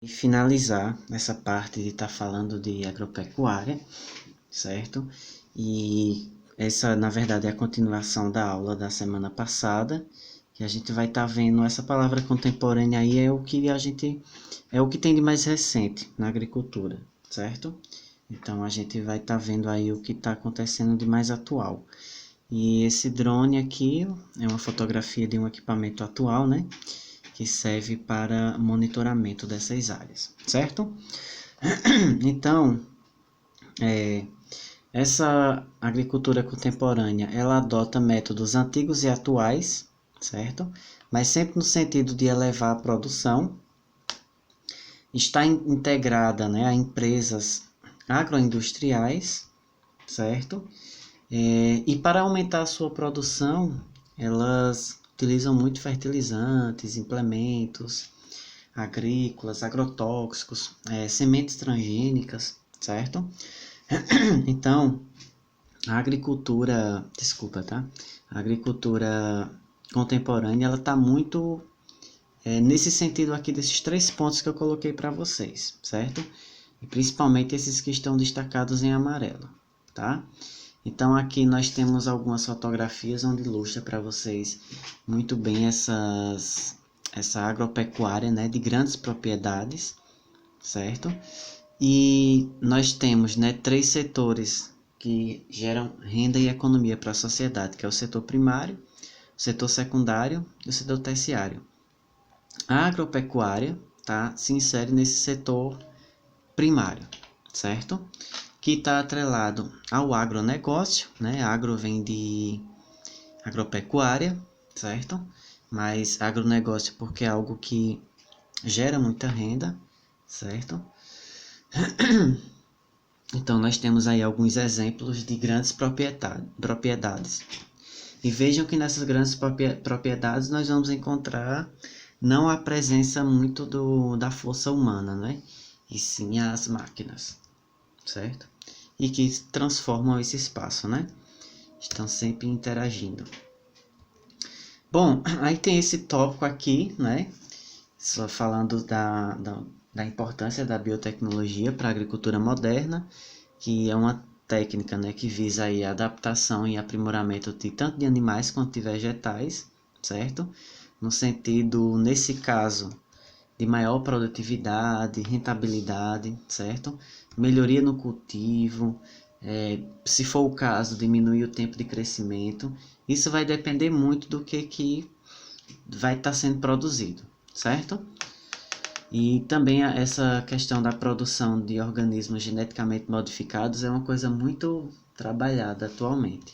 E finalizar essa parte de estar falando de agropecuária, certo? E essa, na verdade, é a continuação da aula da semana passada, que a gente vai estar vendo essa palavra contemporânea aí é o que tem de mais recente na agricultura, certo? Então a gente vai estar vendo aí o que está acontecendo de mais atual. E esse drone aqui é uma fotografia de um equipamento atual, né? Que serve para monitoramento dessas áreas, certo? Então, essa agricultura contemporânea, ela adota métodos antigos e atuais, certo? Mas sempre no sentido de elevar a produção, está integrada, né, a empresas agroindustriais, certo? E para aumentar a sua produção, elas utilizam muito fertilizantes, implementos agrícolas, agrotóxicos, sementes transgênicas, certo? Então, a agricultura, desculpa, tá? A agricultura contemporânea, ela está muito nesse sentido aqui desses 3 pontos que eu coloquei para vocês, certo? E principalmente esses que estão destacados em amarelo, tá? Então aqui nós temos algumas fotografias onde ilustra para vocês muito bem essa agropecuária, né, de grandes propriedades, certo? E nós temos, né, 3 setores que geram renda e economia para a sociedade, que é o setor primário, o setor secundário e o setor terciário. A agropecuária, tá, se insere nesse setor primário, certo? Que está atrelado ao agronegócio, né? Agro vem de agropecuária, certo? Mas agronegócio porque é algo que gera muita renda, certo? Então nós temos aí alguns exemplos de grandes propriedades. E vejam que nessas grandes propriedades nós vamos encontrar não a presença muito da força humana, né? E sim as máquinas, certo? E que transformam esse espaço, né? Estão sempre interagindo. Bom, aí tem esse tópico aqui, né? Só falando da importância da biotecnologia para a agricultura moderna, que é uma técnica, né, que visa aí a adaptação e aprimoramento de tanto de animais quanto de vegetais, certo? No sentido, nesse caso, de maior produtividade, rentabilidade, certo? Melhoria no cultivo, se for o caso, diminuir o tempo de crescimento. Isso vai depender muito do que vai estar sendo produzido, certo? E também essa questão da produção de organismos geneticamente modificados é uma coisa muito trabalhada atualmente,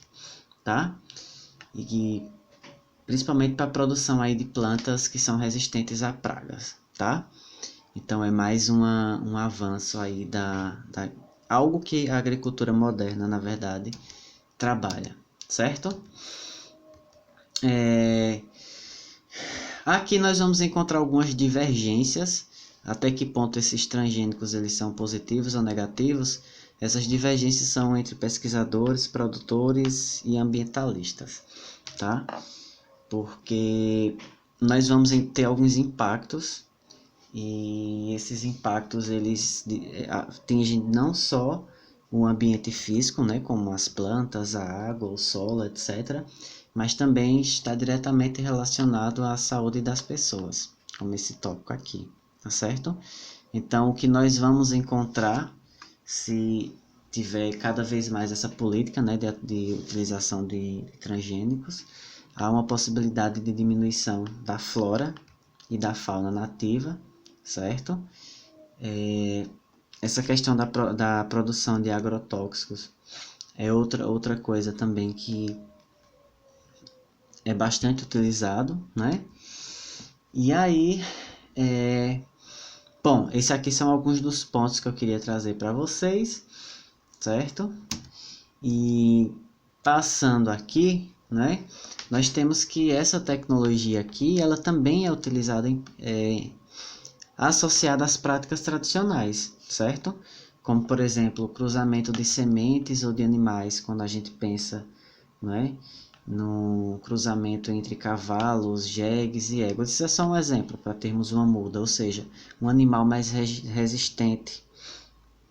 tá? E principalmente para a produção aí de plantas que são resistentes a pragas, tá? Então é mais um avanço aí algo que a agricultura moderna, na verdade, trabalha, certo? Aqui nós vamos encontrar algumas divergências, até que ponto esses transgênicos eles são positivos ou negativos. Essas divergências são entre pesquisadores, produtores e ambientalistas, tá? Porque nós vamos ter alguns impactos e esses impactos eles atingem não só o ambiente físico, né, como as plantas, a água, o solo, etc., mas também está diretamente relacionado à saúde das pessoas, como esse tópico aqui, tá certo? Então, o que nós vamos encontrar se tiver cada vez mais essa política, né, de utilização de transgênicos, há uma possibilidade de diminuição da flora e da fauna nativa, certo? Essa questão da produção de agrotóxicos é outra coisa também que é bastante utilizado, né? E aí, bom, esses aqui são alguns dos pontos que eu queria trazer para vocês, certo? E passando aqui, né? Nós temos que essa tecnologia aqui, ela também é utilizada associada às práticas tradicionais, certo? Como, por exemplo, o cruzamento de sementes ou de animais, quando a gente pensa, né, no cruzamento entre cavalos, jegues e éguas. Isso é só um exemplo para termos uma muda, ou seja, um animal mais resistente,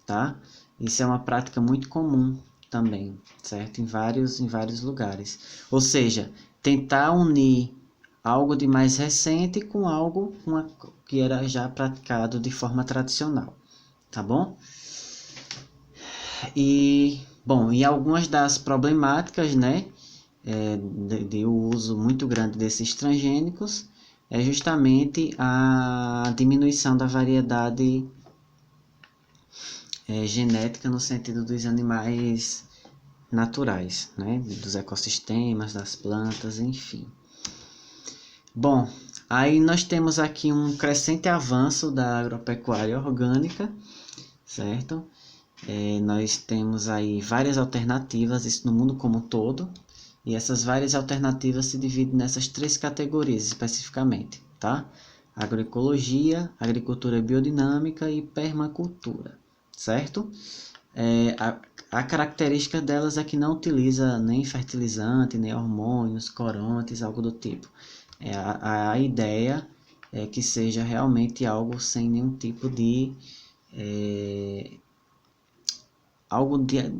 tá? Isso é uma prática muito comum também, certo? Em vários lugares. Ou seja, tentar unir algo de mais recente com algo que era já praticado de forma tradicional, tá bom? E algumas das problemáticas, né, de uso muito grande desses transgênicos é justamente a diminuição da variedade genética no sentido dos animais naturais, né, dos ecossistemas, das plantas, enfim. Bom, aí nós temos aqui um crescente avanço da agropecuária orgânica, certo? Nós temos aí várias alternativas, isso no mundo como um todo, e essas várias alternativas se dividem nessas 3 categorias especificamente, tá? Agroecologia, agricultura biodinâmica e permacultura, certo? A característica delas é que não utiliza nem fertilizante, nem hormônios, corantes, algo do tipo. A ideia é que seja realmente algo sem nenhum tipo de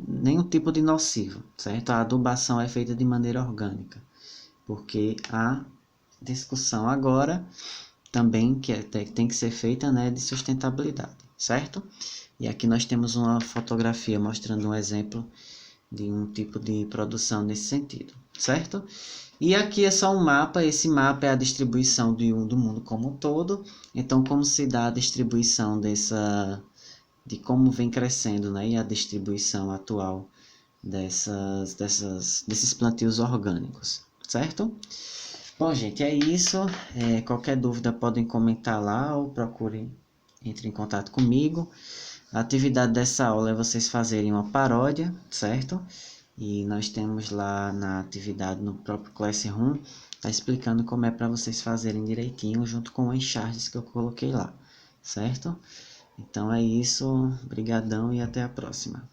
nenhum tipo de nocivo, certo? A adubação é feita de maneira orgânica, porque a discussão agora também tem que ser feita, né, de sustentabilidade, certo? E aqui nós temos uma fotografia mostrando um exemplo de um tipo de produção nesse sentido, certo? E aqui é só um mapa, esse mapa é a distribuição do mundo como um todo, então como se dá a distribuição de como vem crescendo, né, e a distribuição atual desses plantios orgânicos, certo? Bom, gente, é isso. Qualquer dúvida podem comentar lá ou procurem, entre em contato comigo. A atividade dessa aula é vocês fazerem uma paródia, certo? E nós temos lá na atividade no próprio Classroom, tá explicando como é para vocês fazerem direitinho, junto com os charges que eu coloquei lá, certo? Então é isso, brigadão e até a próxima.